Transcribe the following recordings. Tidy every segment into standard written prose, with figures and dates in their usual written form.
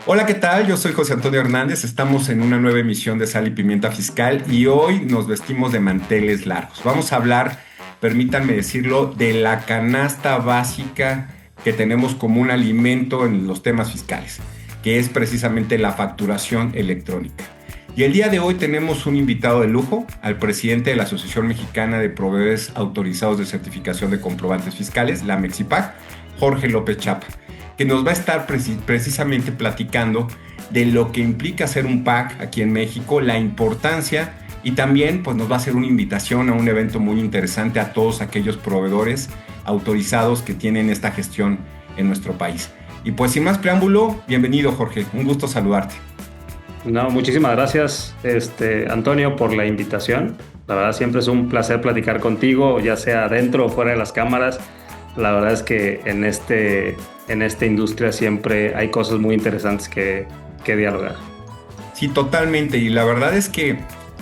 Hola, ¿qué tal? Yo soy José Antonio Hernández. Estamos en una nueva emisión de Sal y Pimienta Fiscal y hoy nos vestimos de manteles largos. Vamos a hablar, permítanme decirlo, de la canasta básica que tenemos como un alimento en los temas fiscales, que es precisamente la facturación electrónica. Y el día de hoy tenemos un invitado de lujo, al presidente de la Asociación Mexicana de Proveedores Autorizados de Certificación de Comprobantes Fiscales, la MEXIPAC, Jorge López Chapa, que nos va a estar precisamente platicando de lo que implica hacer un PAC aquí en México, la importancia y también pues nos va a hacer una invitación a un evento muy interesante a todos aquellos proveedores autorizados que tienen esta gestión en nuestro país. Y pues sin más preámbulo, bienvenido Jorge, un gusto saludarte. No, muchísimas gracias, Antonio, por la invitación. La verdad, siempre es un placer platicar contigo, ya sea dentro o fuera de las cámaras. La verdad es que en esta industria siempre hay cosas muy interesantes que dialogar. Sí, totalmente. Y la verdad es que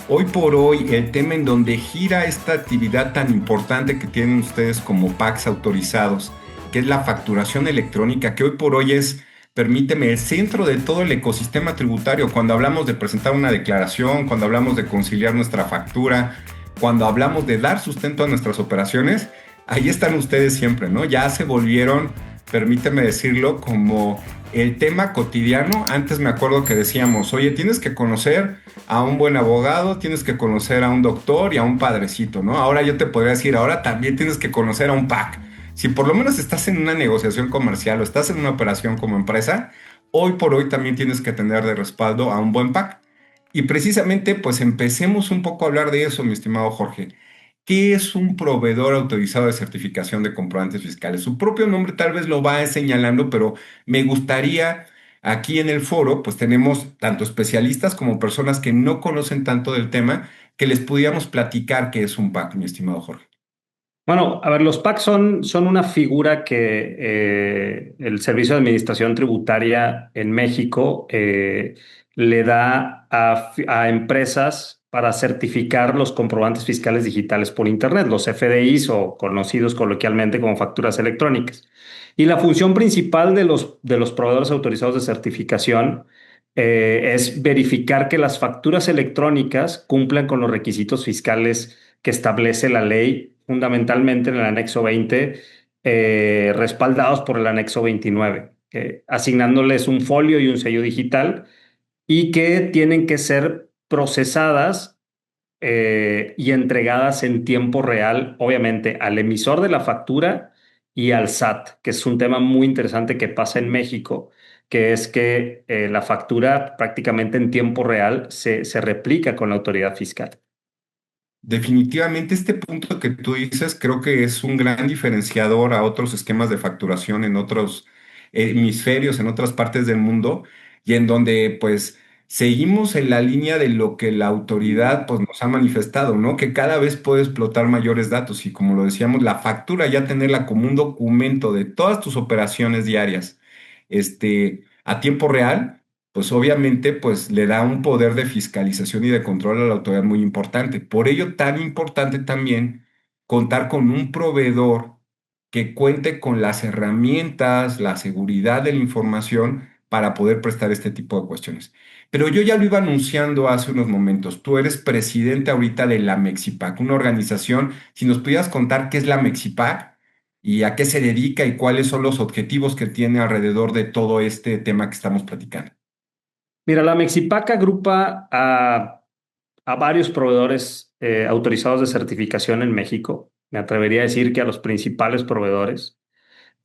hoy por hoy el tema en donde gira esta actividad tan importante que tienen ustedes como PACs autorizados, que es la facturación electrónica, que hoy por hoy es, permíteme, el centro de todo el ecosistema tributario. Cuando hablamos de presentar una declaración, cuando hablamos de conciliar nuestra factura, cuando hablamos de dar sustento a nuestras operaciones, ahí están ustedes siempre, ¿no? Ya se volvieron, permíteme decirlo, como el tema cotidiano. Antes me acuerdo que decíamos, oye, tienes que conocer a un buen abogado, tienes que conocer a un doctor y a un padrecito, ¿no? Ahora yo te podría decir, ahora también tienes que conocer a un PAC. Si por lo menos estás en una negociación comercial o estás en una operación como empresa, hoy por hoy también tienes que tener de respaldo a un buen PAC. Y precisamente, pues empecemos un poco a hablar de eso, mi estimado Jorge. ¿Qué es un proveedor autorizado de certificación de comprobantes fiscales? Su propio nombre tal vez lo va señalando, pero me gustaría, aquí en el foro, pues tenemos tanto especialistas como personas que no conocen tanto del tema, que les pudiéramos platicar qué es un PAC, mi estimado Jorge. Bueno, a ver, los PAC son una figura que el Servicio de Administración Tributaria en México le da a empresas para certificar los comprobantes fiscales digitales por Internet, los FDIs o conocidos coloquialmente como facturas electrónicas. Y la función principal de los proveedores autorizados de certificación es verificar que las facturas electrónicas cumplan con los requisitos fiscales que establece la ley, fundamentalmente en el anexo 20, respaldados por el anexo 29, asignándoles un folio y un sello digital y que tienen que ser procesadas y entregadas en tiempo real, obviamente, al emisor de la factura y al SAT, que es un tema muy interesante que pasa en México, que es que la factura prácticamente en tiempo real se replica con la autoridad fiscal. Definitivamente este punto que tú dices creo que es un gran diferenciador a otros esquemas de facturación en otros hemisferios, en otras partes del mundo, y en donde pues seguimos en la línea de lo que la autoridad pues nos ha manifestado, ¿no? Que cada vez puede explotar mayores datos y como lo decíamos, la factura ya tenerla como un documento de todas tus operaciones diarias, a tiempo real pues obviamente pues le da un poder de fiscalización y de control a la autoridad muy importante. Por ello, tan importante también contar con un proveedor que cuente con las herramientas, la seguridad de la información para poder prestar este tipo de cuestiones. Pero yo ya lo iba anunciando hace unos momentos. Tú eres presidente ahorita de la Mexipac, una organización. Si nos pudieras contar qué es la Mexipac y a qué se dedica y cuáles son los objetivos que tiene alrededor de todo este tema que estamos platicando. Mira, la Mexipac agrupa a varios proveedores autorizados de certificación en México. Me atrevería a decir que a los principales proveedores.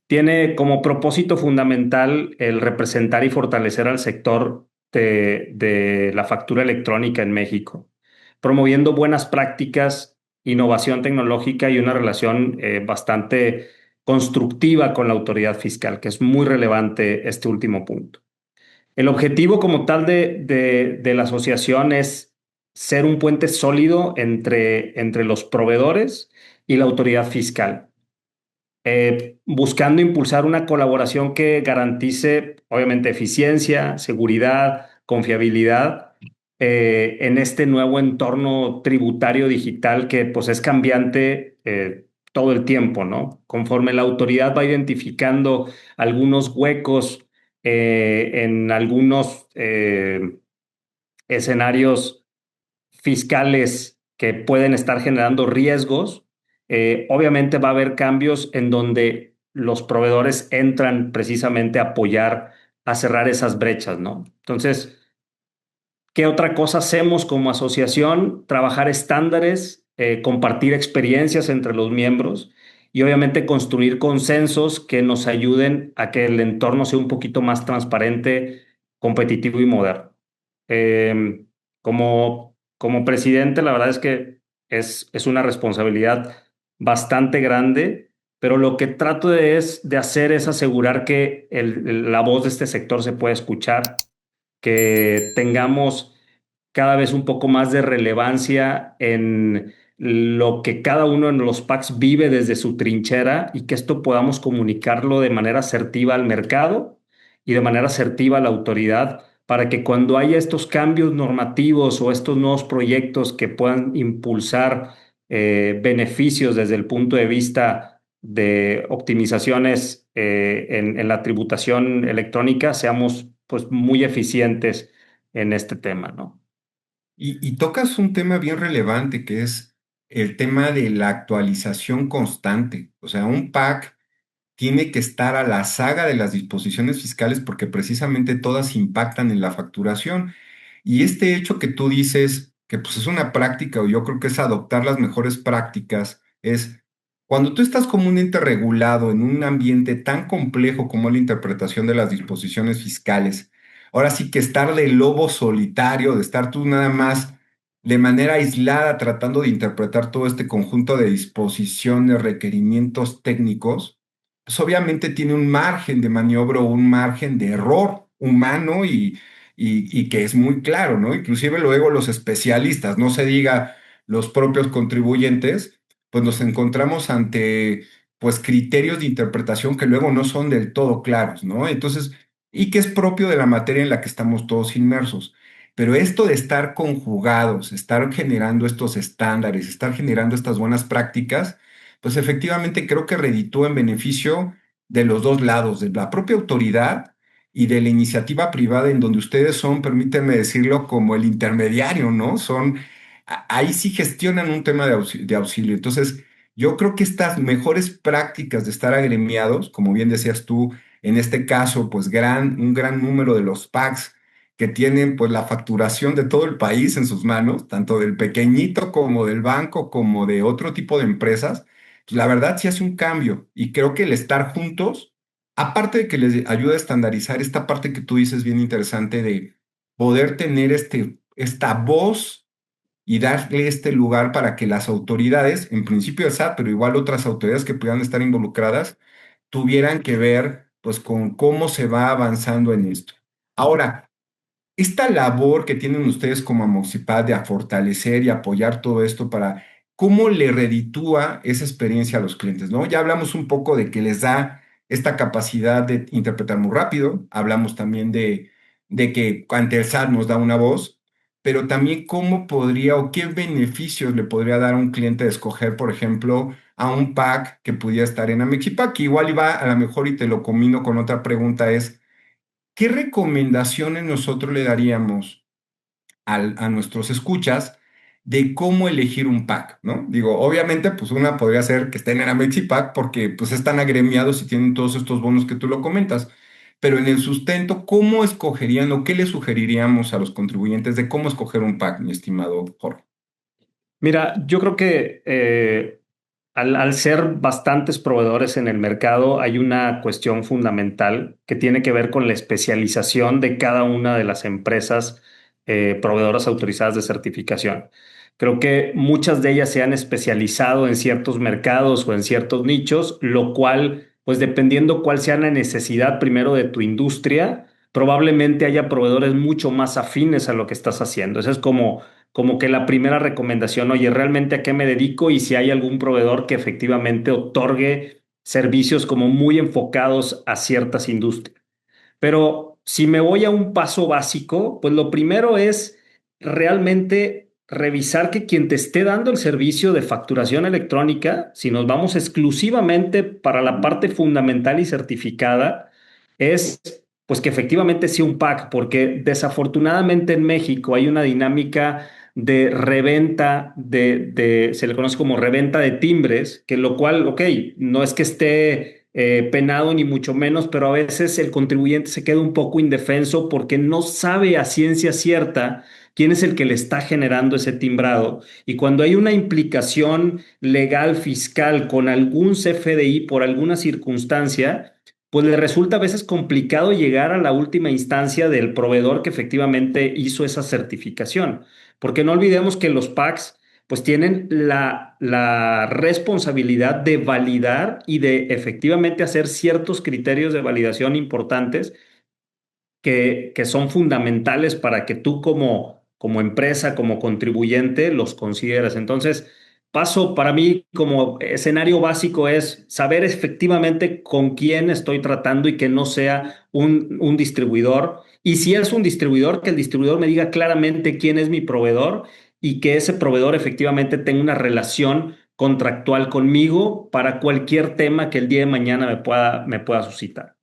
Tiene como propósito fundamental el representar y fortalecer al sector de la factura electrónica en México, promoviendo buenas prácticas, innovación tecnológica y una relación bastante constructiva con la autoridad fiscal, que es muy relevante este último punto. El objetivo como tal de la asociación es ser un puente sólido entre los proveedores y la autoridad fiscal, buscando impulsar una colaboración que garantice, obviamente, eficiencia, seguridad, confiabilidad en este nuevo entorno tributario digital que pues es cambiante todo el tiempo, ¿no? Conforme la autoridad va identificando algunos huecos en algunos escenarios fiscales que pueden estar generando riesgos. Obviamente va a haber cambios en donde los proveedores entran precisamente a apoyar a cerrar esas brechas, ¿no? Entonces, ¿qué otra cosa hacemos como asociación? Trabajar estándares, compartir experiencias entre los miembros y obviamente construir consensos que nos ayuden a que el entorno sea un poquito más transparente, competitivo y moderno. Eh, como presidente, la verdad es que es una responsabilidad bastante grande, pero lo que trato de hacer es asegurar que la voz de este sector se pueda escuchar, que tengamos cada vez un poco más de relevancia en lo que cada uno en los packs vive desde su trinchera y que esto podamos comunicarlo de manera asertiva al mercado y de manera asertiva a la autoridad para que cuando haya estos cambios normativos o estos nuevos proyectos que puedan impulsar beneficios desde el punto de vista de optimizaciones en la tributación electrónica, seamos pues muy eficientes en este tema, ¿no? Y tocas un tema bien relevante que es el tema de la actualización constante. O sea, un PAC tiene que estar a la saga de las disposiciones fiscales porque precisamente todas impactan en la facturación. Y este hecho que tú dices, que pues es una práctica, o yo creo que es adoptar las mejores prácticas, es cuando tú estás como un ente regulado en un ambiente tan complejo como la interpretación de las disposiciones fiscales, ahora sí que estar de lobo solitario, de estar tú nada más de manera aislada tratando de interpretar todo este conjunto de disposiciones, requerimientos técnicos, pues obviamente tiene un margen de maniobra, o un margen de error humano y que es muy claro, ¿no? Inclusive luego los especialistas, no se diga los propios contribuyentes, pues nos encontramos ante pues criterios de interpretación que luego no son del todo claros, ¿no? Entonces, y que es propio de la materia en la que estamos todos inmersos. Pero esto de estar conjugados, estar generando estos estándares, estar generando estas buenas prácticas, pues efectivamente creo que reditúa en beneficio de los dos lados, de la propia autoridad y de la iniciativa privada en donde ustedes son, permítanme decirlo, como el intermediario, ¿no? Son, ahí sí gestionan un tema de auxilio. Entonces, yo creo que estas mejores prácticas de estar agremiados, como bien decías tú, en este caso, pues un gran número de los PACs que tienen pues la facturación de todo el país en sus manos, tanto del pequeñito como del banco, como de otro tipo de empresas, pues la verdad sí hace un cambio y creo que el estar juntos, aparte de que les ayuda a estandarizar esta parte que tú dices bien interesante de poder tener esta voz y darle este lugar para que las autoridades, en principio esa, pero igual otras autoridades que puedan estar involucradas, tuvieran que ver pues con cómo se va avanzando en esto. Ahora, esta labor que tienen ustedes como Amoxipad de a fortalecer y apoyar todo esto para cómo le reditúa esa experiencia a los clientes, ¿no? Ya hablamos un poco de que les da esta capacidad de interpretar muy rápido, hablamos también de que ante el SAT nos da una voz, pero también cómo podría o qué beneficios le podría dar a un cliente de escoger, por ejemplo, a un pack que pudiera estar en Amexipac, que igual iba a lo mejor y te lo combino con otra pregunta es, ¿qué recomendaciones nosotros le daríamos a nuestros escuchas de cómo elegir un pack, ¿no? Digo, obviamente, pues una podría ser que estén en Amexipac porque pues están agremiados y tienen todos estos bonos que tú lo comentas. Pero en el sustento, ¿cómo escogerían o qué le sugeriríamos a los contribuyentes de cómo escoger un pack, mi estimado Jorge? Mira, yo creo que al ser bastantes proveedores en el mercado, hay una cuestión fundamental que tiene que ver con la especialización de cada una de las empresas proveedoras autorizadas de certificación. Creo que muchas de ellas se han especializado en ciertos mercados o en ciertos nichos, lo cual, pues dependiendo cuál sea la necesidad primero de tu industria, probablemente haya proveedores mucho más afines a lo que estás haciendo. Eso es como que la primera recomendación, oye, ¿realmente a qué me dedico? Y si hay algún proveedor que efectivamente otorgue servicios como muy enfocados a ciertas industrias. Pero si me voy a un paso básico, pues lo primero es realmente revisar que quien te esté dando el servicio de facturación electrónica, si nos vamos exclusivamente para la parte fundamental y certificada, es pues que efectivamente sea un pack, porque desafortunadamente en México hay una dinámica de reventa, se le conoce como reventa de timbres, que lo cual, ok, no es que esté penado ni mucho menos, pero a veces el contribuyente se queda un poco indefenso porque no sabe a ciencia cierta quién es el que le está generando ese timbrado. Y cuando hay una implicación legal fiscal con algún CFDI por alguna circunstancia, pues le resulta a veces complicado llegar a la última instancia del proveedor que efectivamente hizo esa certificación. Porque no olvidemos que los PACs pues tienen la responsabilidad de validar y de efectivamente hacer ciertos criterios de validación importantes que son fundamentales para que tú como empresa, como contribuyente, los consideres. Entonces, paso para mí como escenario básico es saber efectivamente con quién estoy tratando y que no sea un distribuidor. Y si es un distribuidor, que el distribuidor me diga claramente quién es mi proveedor y que ese proveedor efectivamente tenga una relación contractual conmigo para cualquier tema que el día de mañana me pueda suscitar.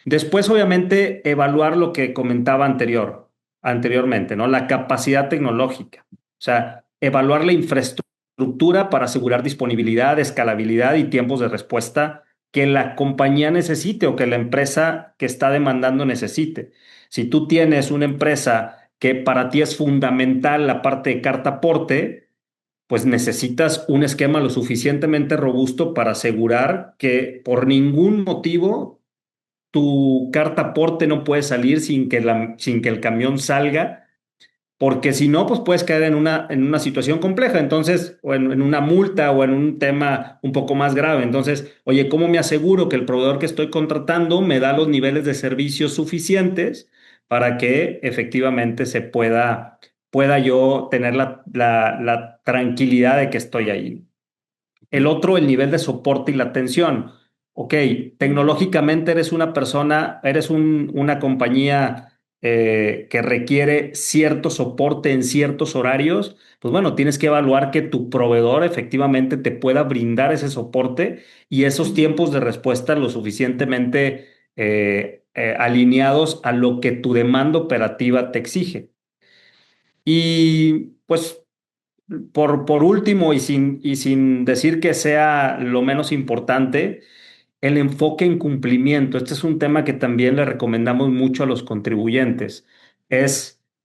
Después, obviamente, evaluar lo que comentaba anteriormente, ¿no? La capacidad tecnológica. O sea, evaluar la infraestructura para asegurar disponibilidad, escalabilidad y tiempos de respuesta que la compañía necesite o que la empresa que está demandando necesite. Si tú tienes una empresa que para ti es fundamental la parte de carta aporte, pues necesitas un esquema lo suficientemente robusto para asegurar que por ningún motivo tu carta aporte no puede salir sin que el camión salga, porque si no, pues puedes caer en una situación compleja, entonces, o en una multa o en un tema un poco más grave. Entonces, oye, ¿cómo me aseguro que el proveedor que estoy contratando me da los niveles de servicios suficientes para que efectivamente pueda yo tener la tranquilidad de que estoy ahí? El otro, el nivel de soporte y la atención. Ok, tecnológicamente eres una persona, eres una compañía que requiere cierto soporte en ciertos horarios, pues bueno, tienes que evaluar que tu proveedor efectivamente te pueda brindar ese soporte y esos tiempos de respuesta lo suficientemente alineados a lo que tu demanda operativa te exige. Y pues por último, y sin decir que sea lo menos importante, el enfoque en cumplimiento. Este es un tema que también le recomendamos mucho a los contribuyentes.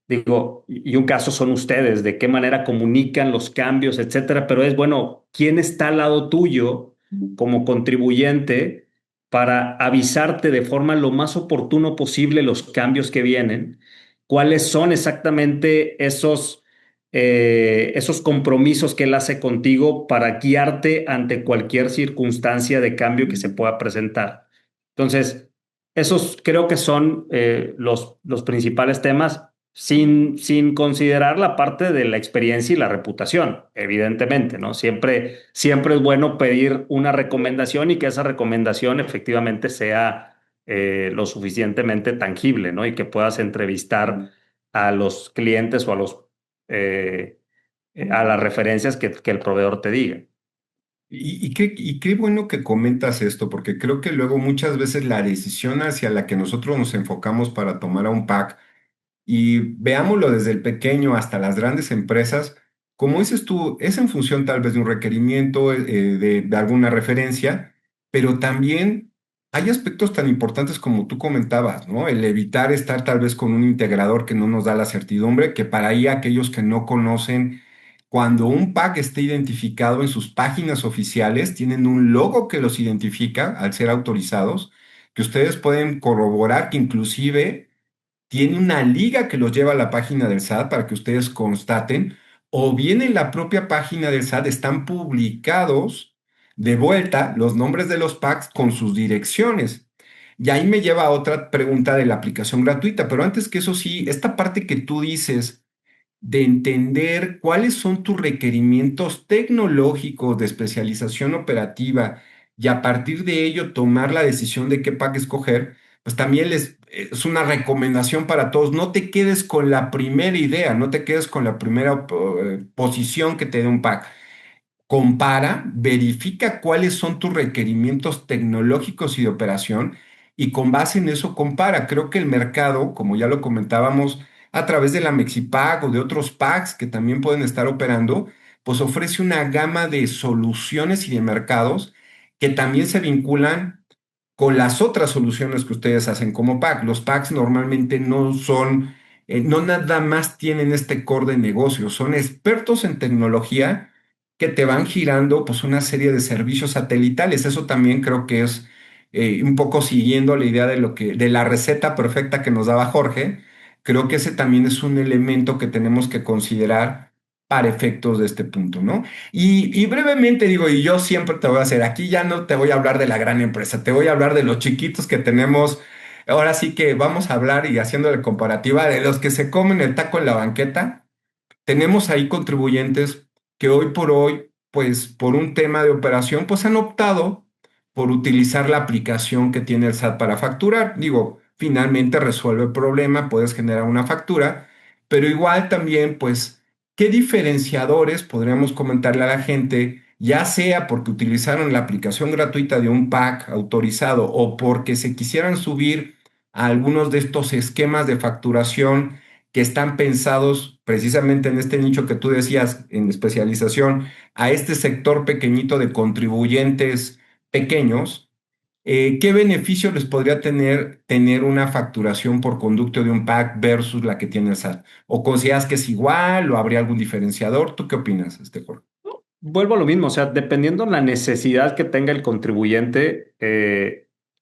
Digo, y un caso son ustedes, de qué manera comunican los cambios, etcétera, pero es, bueno, ¿quién está al lado tuyo como contribuyente para avisarte de forma lo más oportuno posible los cambios que vienen? ¿Cuáles son exactamente esos compromisos que él hace contigo para guiarte ante cualquier circunstancia de cambio que se pueda presentar? Entonces, esos creo que son los principales temas, sin considerar la parte de la experiencia y la reputación, evidentemente, ¿no? Siempre es bueno pedir una recomendación y que esa recomendación efectivamente sea lo suficientemente tangible, ¿no? Y que puedas entrevistar a los clientes o eh, a las referencias que el proveedor te diga. Y qué bueno que comentas esto, porque creo que luego muchas veces la decisión hacia la que nosotros nos enfocamos para tomar a un pack, y veámoslo desde el pequeño hasta las grandes empresas, como dices tú, es en función tal vez de un requerimiento, de alguna referencia, pero también hay aspectos tan importantes como tú comentabas, ¿no? El evitar estar tal vez con un integrador que no nos da la certidumbre, que para ahí aquellos que no conocen, cuando un pack esté identificado en sus páginas oficiales, tienen un logo que los identifica al ser autorizados, que ustedes pueden corroborar que inclusive tiene una liga que los lleva a la página del SAT para que ustedes constaten, o bien en la propia página del SAT están publicados de vuelta los nombres de los packs con sus direcciones. Y ahí me lleva a otra pregunta de la aplicación gratuita, pero antes que eso sí, esta parte que tú dices de entender cuáles son tus requerimientos tecnológicos de especialización operativa y a partir de ello tomar la decisión de qué pack escoger, pues también es una recomendación para todos. No te quedes con la primera idea, no te quedes con la primera posición que te dé un pack. Compara, verifica cuáles son tus requerimientos tecnológicos y de operación y con base en eso compara. Creo que el mercado, como ya lo comentábamos, a través de la Mexipack o de otros packs que también pueden estar operando, pues ofrece una gama de soluciones y de mercados que también se vinculan con las otras soluciones que ustedes hacen como pack. Los packs normalmente no son, no nada más tienen este core de negocio, son expertos en tecnología que te van girando pues una serie de servicios satelitales. Eso también creo que es un poco siguiendo la idea de lo que, de la receta perfecta que nos daba Jorge. Creo que ese también es un elemento que tenemos que considerar para efectos de este punto, ¿no? Y brevemente digo, y yo siempre te voy a hacer, aquí ya no te voy a hablar de la gran empresa, te voy a hablar de los chiquitos que tenemos. Ahora sí que vamos a hablar y haciendo la comparativa de los que se comen el taco en la banqueta. Tenemos ahí contribuyentes que hoy por hoy, pues por un tema de operación, pues han optado por utilizar la aplicación que tiene el SAT para facturar. Digo, finalmente resuelve el problema, puedes generar una factura, pero igual también, pues, ¿qué diferenciadores podríamos comentarle a la gente, ya sea porque utilizaron la aplicación gratuita de un pack autorizado o porque se quisieran subir a algunos de estos esquemas de facturación que están pensados precisamente en este nicho que tú decías, en especialización, a este sector pequeñito de contribuyentes pequeños? ¿Qué beneficio les podría tener una facturación por conducto de un pack versus la que tiene el SAT? ¿O consideras que es igual o habría algún diferenciador? ¿Tú qué opinas, Jorge? Vuelvo a lo mismo, o sea, dependiendo la necesidad que tenga el contribuyente,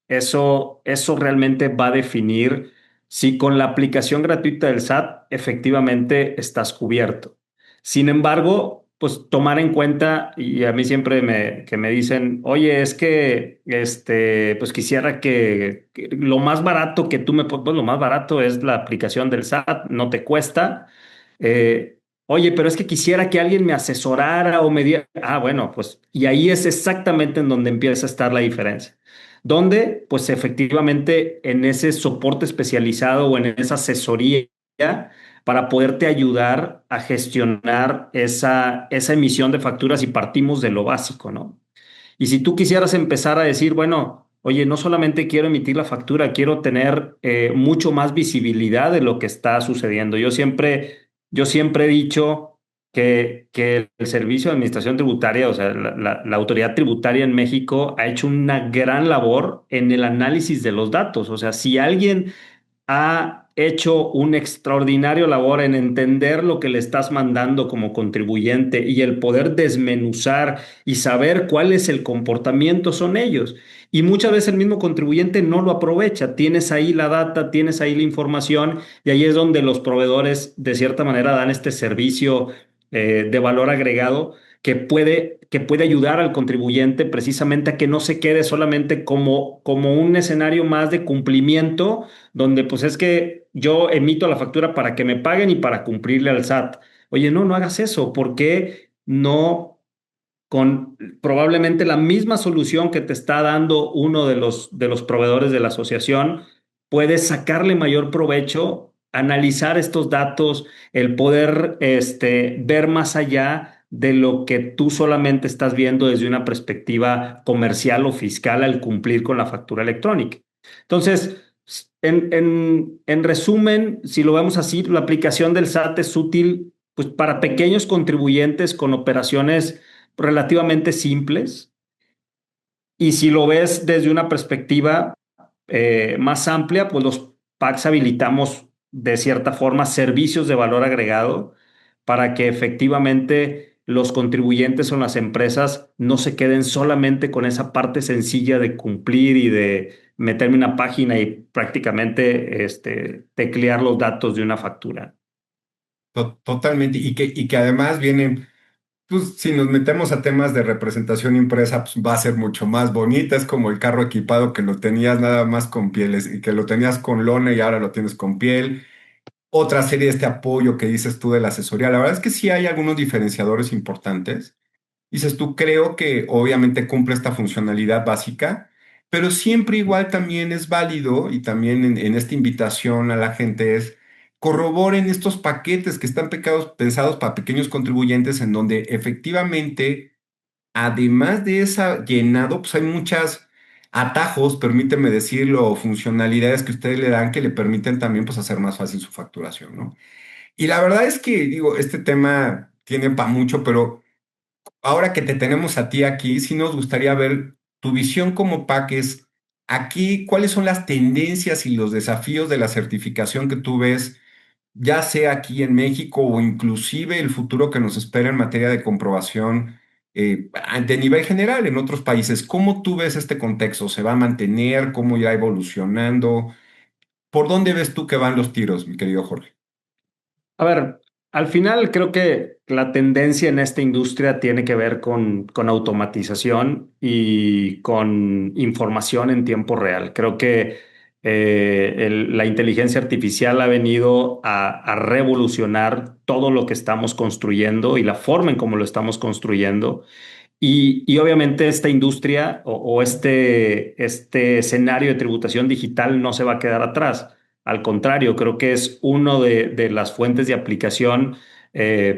eso realmente va a definir si con la aplicación gratuita del SAT efectivamente estás cubierto. Sin embargo, pues tomar en cuenta, y a mí siempre que me dicen, oye, es que pues quisiera que lo más barato que tú pues lo más barato es la aplicación del SAT, no te cuesta. Eh, Oye, pero es que quisiera que alguien me asesorara o me diera. Ah, bueno, pues, y ahí es exactamente en donde empieza a estar la diferencia. Donde, pues, efectivamente, en ese soporte especializado o en esa asesoría para poderte ayudar a gestionar esa emisión de facturas y partimos de lo básico, ¿no? Y si tú quisieras empezar a decir, bueno, oye, no solamente quiero emitir la factura, quiero tener mucho más visibilidad de lo que está sucediendo. Yo siempre he dicho que el Servicio de Administración Tributaria, o sea, la autoridad tributaria en México ha hecho una gran labor en el análisis de los datos. O sea, si alguien ha hecho un extraordinario labor en entender lo que le estás mandando como contribuyente y el poder desmenuzar y saber cuál es el comportamiento son ellos. Y muchas veces el mismo contribuyente no lo aprovecha. Tienes ahí la data, tienes ahí la información y ahí es donde los proveedores de cierta manera dan este servicio de valor agregado que puede ayudar al contribuyente precisamente a que no se quede solamente como un escenario más de cumplimiento donde pues es que yo emito la factura para que me paguen y para cumplirle al SAT. Oye, no, no hagas eso. ¿Por qué no con probablemente la misma solución que te está dando uno de los proveedores de la asociación, puedes sacarle mayor provecho, analizar estos datos, el poder ver más allá de lo que tú solamente estás viendo desde una perspectiva comercial o fiscal al cumplir con la factura electrónica? Entonces, en resumen, si lo vemos así, la aplicación del SAT es útil pues, para pequeños contribuyentes con operaciones relativamente simples. Y si lo ves desde una perspectiva más amplia, pues los packs habilitamos de cierta forma servicios de valor agregado para que efectivamente los contribuyentes o las empresas no se queden solamente con esa parte sencilla de cumplir y de meterme una página y prácticamente teclear los datos de una factura. Totalmente. Y que además vienen. Pues si nos metemos a temas de representación impresa, pues va a ser mucho más bonita. Es como el carro equipado que lo tenías nada más con pieles y que lo tenías con lona y ahora lo tienes con piel. Otra serie de este apoyo que dices tú de la asesoría. La verdad es que sí hay algunos diferenciadores importantes. Dices tú, creo que obviamente cumple esta funcionalidad básica, pero siempre igual también es válido y también en esta invitación a la gente es corroboren estos paquetes que están pensados para pequeños contribuyentes en donde efectivamente, además de esa llenado, pues hay muchas. atajos, permíteme decirlo, o funcionalidades que ustedes le dan que le permiten también pues hacer más fácil su facturación, ¿no? Y la verdad es que, digo, este tema tiene para mucho, pero ahora que te tenemos a ti aquí, sí nos gustaría ver tu visión como paques. Aquí, ¿cuáles son las tendencias y los desafíos de la certificación que tú ves, ya sea aquí en México o inclusive el futuro que nos espera en materia de comprobación de nivel general en otros países? ¿Cómo tú ves este contexto? ¿Se va a mantener? ¿Cómo irá evolucionando? ¿Por dónde ves tú que van los tiros, mi querido Jorge? A ver, al final creo que la tendencia en esta industria tiene que ver con automatización y con información en tiempo real. Creo que la inteligencia artificial ha venido a revolucionar todo lo que estamos construyendo y la forma en cómo lo estamos construyendo. Y obviamente esta industria o este escenario de tributación digital no se va a quedar atrás. Al contrario, creo que es uno de las fuentes de aplicación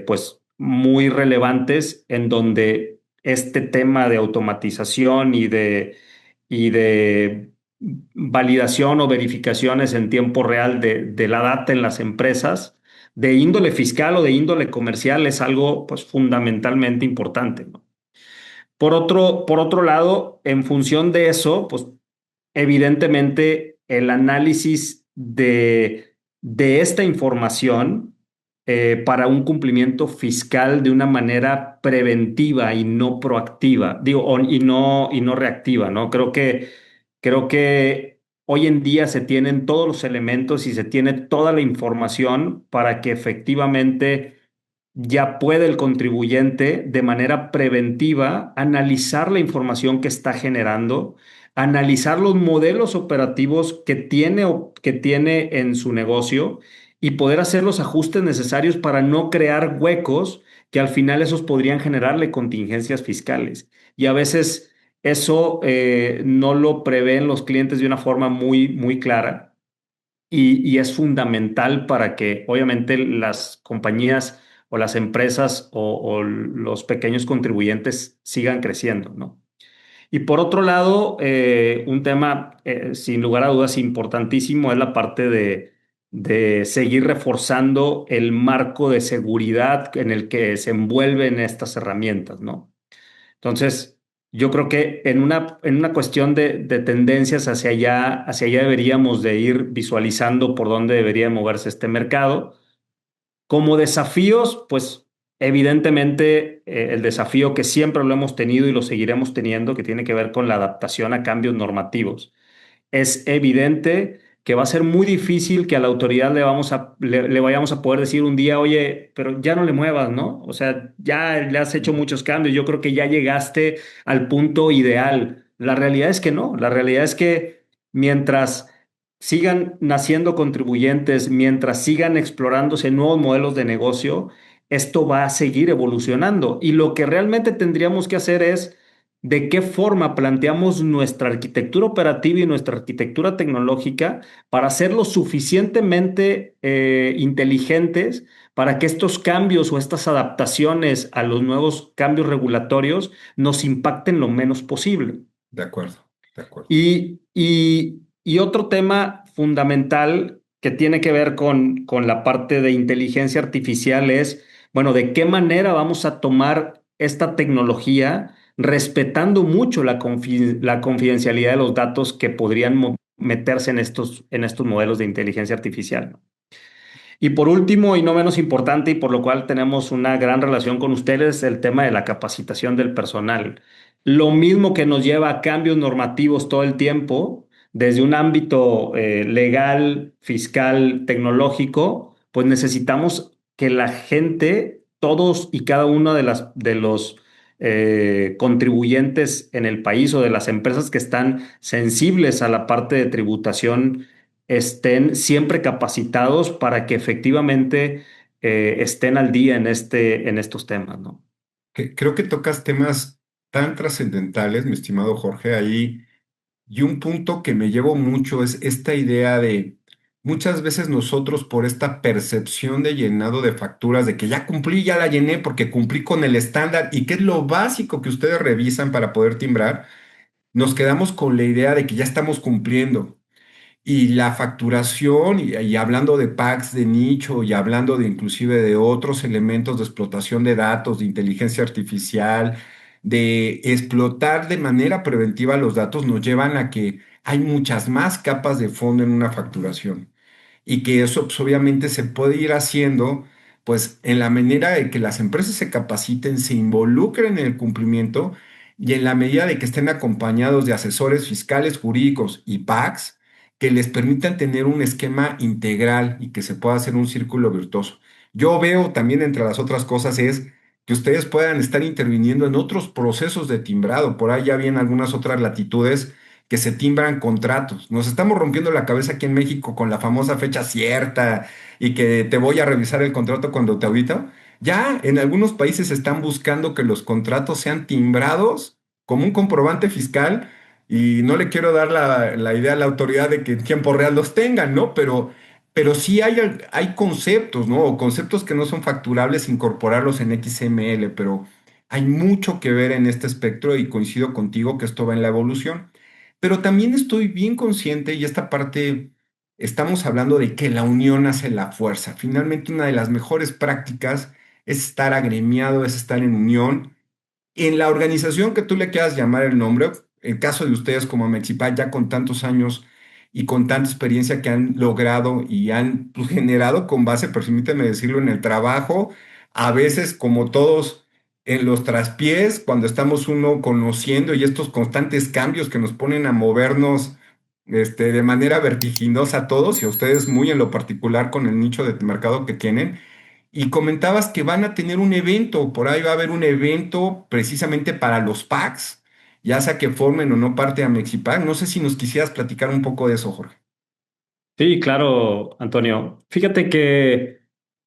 pues muy relevantes en donde este tema de automatización y de validación o verificaciones en tiempo real de la data en las empresas de índole fiscal o de índole comercial es algo pues fundamentalmente importante, ¿no? Por otro lado, en función de eso, pues evidentemente el análisis de esta información para un cumplimiento fiscal de una manera preventiva y no proactiva, digo, y no reactiva, ¿no? Creo que hoy en día se tienen todos los elementos y se tiene toda la información para que efectivamente ya puede el contribuyente de manera preventiva analizar la información que está generando, analizar los modelos operativos que tiene en su negocio y poder hacer los ajustes necesarios para no crear huecos que al final esos podrían generarle contingencias fiscales. Y a veces eso no lo prevén los clientes de una forma muy, muy clara y es fundamental para que obviamente las compañías o las empresas o los pequeños contribuyentes sigan creciendo, ¿no? Y por otro lado, un tema sin lugar a dudas importantísimo es la parte de seguir reforzando el marco de seguridad en el que se envuelven estas herramientas, ¿no? Entonces, yo creo que en una cuestión de tendencias hacia allá deberíamos de ir visualizando por dónde debería moverse este mercado. Como desafíos, pues evidentemente el desafío que siempre lo hemos tenido y lo seguiremos teniendo, que tiene que ver con la adaptación a cambios normativos. Es evidente que va a ser muy difícil que a la autoridad le vayamos a poder decir un día, oye, pero ya no le muevas, ¿no? O sea, ya le has hecho muchos cambios, yo creo que ya llegaste al punto ideal. La realidad es que no, la realidad es que mientras sigan naciendo contribuyentes, mientras sigan explorándose nuevos modelos de negocio, esto va a seguir evolucionando. Y lo que realmente tendríamos que hacer es de qué forma planteamos nuestra arquitectura operativa y nuestra arquitectura tecnológica para ser lo suficientemente inteligentes para que estos cambios o estas adaptaciones a los nuevos cambios regulatorios nos impacten lo menos posible. De acuerdo, de acuerdo. Y otro tema fundamental que tiene que ver con la parte de inteligencia artificial es, bueno, de qué manera vamos a tomar esta tecnología respetando mucho la confidencialidad de los datos que podrían meterse en estos modelos de inteligencia artificial, ¿no? Y por último, y no menos importante, y por lo cual tenemos una gran relación con ustedes, el tema de la capacitación del personal. Lo mismo que nos lleva a cambios normativos todo el tiempo, desde un ámbito legal, fiscal, tecnológico, pues necesitamos que la gente, todos y cada uno de los contribuyentes en el país o de las empresas que están sensibles a la parte de tributación estén siempre capacitados para que efectivamente estén al día en estos temas, ¿no? Creo que tocas temas tan trascendentales, mi estimado Jorge, ahí. Y un punto que me llevo mucho es esta idea de muchas veces nosotros por esta percepción de llenado de facturas, de que ya cumplí, ya la llené porque cumplí con el estándar y que es lo básico que ustedes revisan para poder timbrar, nos quedamos con la idea de que ya estamos cumpliendo. Y la facturación, y hablando de packs de nicho, y hablando de inclusive de otros elementos de explotación de datos, de inteligencia artificial, de explotar de manera preventiva los datos, nos llevan a que hay muchas más capas de fondo en una facturación y que eso pues, obviamente se puede ir haciendo pues en la manera de que las empresas se capaciten, se involucren en el cumplimiento y en la medida de que estén acompañados de asesores fiscales, jurídicos y PACs que les permitan tener un esquema integral y que se pueda hacer un círculo virtuoso. Yo veo también entre las otras cosas es que ustedes puedan estar interviniendo en otros procesos de timbrado. Por ahí ya vienen algunas otras latitudes que se timbran contratos. Nos estamos rompiendo la cabeza aquí en México con la famosa fecha cierta y que te voy a revisar el contrato cuando te audito. Ya en algunos países están buscando que los contratos sean timbrados como un comprobante fiscal y no le quiero dar la idea a la autoridad de que en tiempo real los tengan, ¿no? Pero sí hay conceptos, ¿no? O conceptos que no son facturables, incorporarlos en XML, pero hay mucho que ver en este espectro y coincido contigo que esto va en la evolución. Pero también estoy bien consciente, y esta parte, estamos hablando de que la unión hace la fuerza. Finalmente, una de las mejores prácticas es estar agremiado, es estar en unión. En la organización que tú le quieras llamar el nombre, el caso de ustedes como Mexipal, ya con tantos años y con tanta experiencia que han logrado y han pues, generado con base, permíteme decirlo, en el trabajo, a veces como todos en los traspiés, cuando estamos uno conociendo y estos constantes cambios que nos ponen a movernos de manera vertiginosa a todos y a ustedes muy en lo particular con el nicho de mercado que tienen. Y comentabas que van a tener un evento, por ahí va a haber un evento precisamente para los packs, ya sea que formen o no parte de Amexipac. No sé si nos quisieras platicar un poco de eso, Jorge. Sí, claro, Antonio. Fíjate que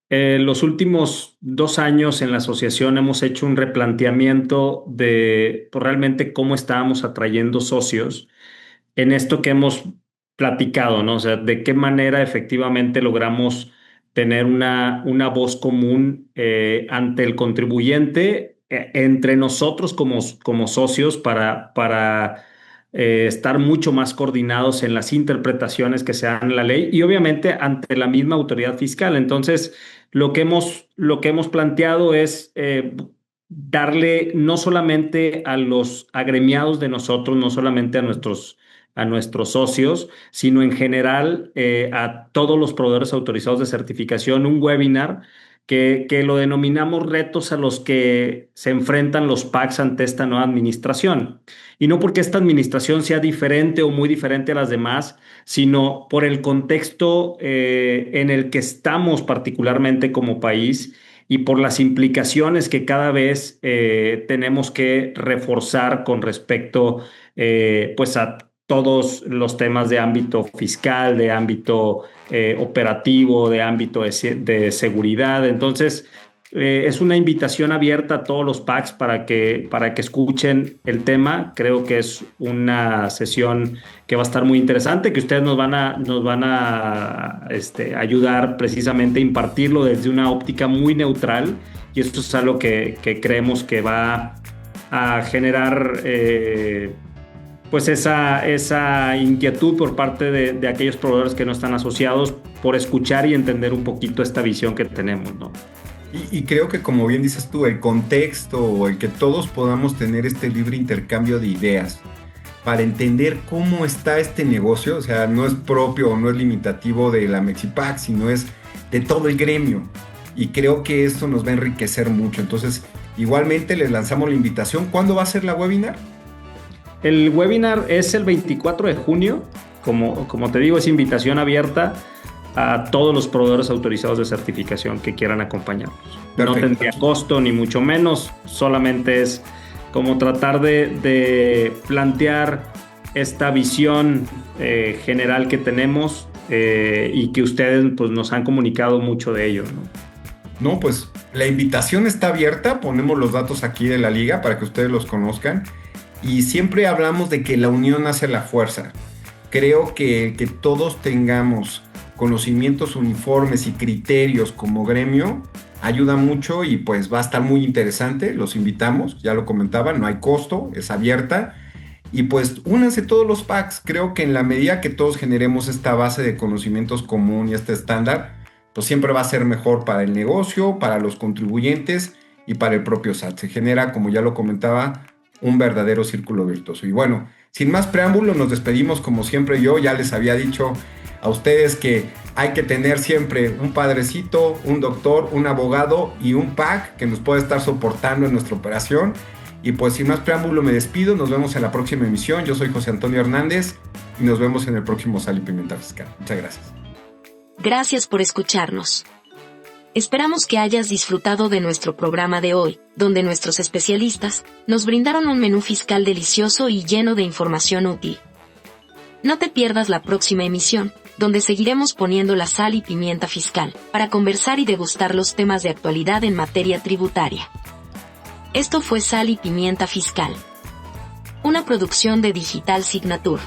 los últimos 2 años en la asociación hemos hecho un replanteamiento de pues, realmente cómo estábamos atrayendo socios en esto que hemos platicado, ¿no? O sea, de qué manera efectivamente logramos tener una voz común ante el contribuyente, entre nosotros como socios para estar mucho más coordinados en las interpretaciones que se dan en la ley y obviamente ante la misma autoridad fiscal. Entonces, lo que hemos planteado es darle no solamente a los agremiados de nosotros, no solamente a nuestros socios, sino en general a todos los proveedores autorizados de certificación, un webinar que lo denominamos retos a los que se enfrentan los PACs ante esta nueva administración. Y no porque esta administración sea diferente o muy diferente a las demás, sino por el contexto en el que estamos particularmente como país y por las implicaciones que cada vez tenemos que reforzar con respecto pues a todos los temas de ámbito fiscal, de ámbito operativo, de ámbito de seguridad. Entonces, es una invitación abierta a todos los PACs para que escuchen el tema. Creo que es una sesión que va a estar muy interesante, que ustedes nos van a ayudar precisamente a impartirlo desde una óptica muy neutral. Y esto es algo que creemos que va a generar pues esa inquietud por parte de aquellos proveedores que no están asociados por escuchar y entender un poquito esta visión que tenemos, ¿no? Y creo que como bien dices tú, el contexto o el que todos podamos tener este libre intercambio de ideas para entender cómo está este negocio, o sea, no es propio o no es limitativo de la Mexipac, sino es de todo el gremio. Y creo que esto nos va a enriquecer mucho. Entonces, igualmente les lanzamos la invitación. ¿Cuándo va a ser la webinar? El webinar es el 24 de junio. Como te digo, es invitación abierta a todos los proveedores autorizados de certificación que quieran acompañarnos. Perfecto. No tendría costo ni mucho menos, solamente es como tratar de plantear esta visión general que tenemos y que ustedes pues, nos han comunicado mucho de ello, ¿no? No, pues la invitación está abierta, ponemos los datos aquí de la liga para que ustedes los conozcan y siempre hablamos de que la unión hace la fuerza. Creo que todos tengamos conocimientos uniformes y criterios como gremio ayuda mucho y pues va a estar muy interesante, los invitamos, ya lo comentaba, no hay costo, es abierta Y pues únanse todos los PACs. Creo que en la medida que todos generemos esta base de conocimientos común y este estándar, pues siempre va a ser mejor para el negocio, para los contribuyentes y para el propio SAT. Se genera, como ya lo comentaba, un verdadero círculo virtuoso. Y bueno, sin más preámbulo, nos despedimos como siempre. Yo ya les había dicho a ustedes que hay que tener siempre un padrecito, un doctor, un abogado y un PAC que nos pueda estar soportando en nuestra operación. Y pues sin más preámbulo me despido, nos vemos en la próxima emisión. Yo soy José Antonio Hernández y nos vemos en el próximo Sal y Pimienta Fiscal. Muchas gracias. Gracias por escucharnos. Esperamos que hayas disfrutado de nuestro programa de hoy, donde nuestros especialistas nos brindaron un menú fiscal delicioso y lleno de información útil. No te pierdas la próxima emisión, donde seguiremos poniendo la sal y pimienta fiscal, para conversar y degustar los temas de actualidad en materia tributaria. Esto fue Sal y Pimienta Fiscal, una producción de Digital Signature.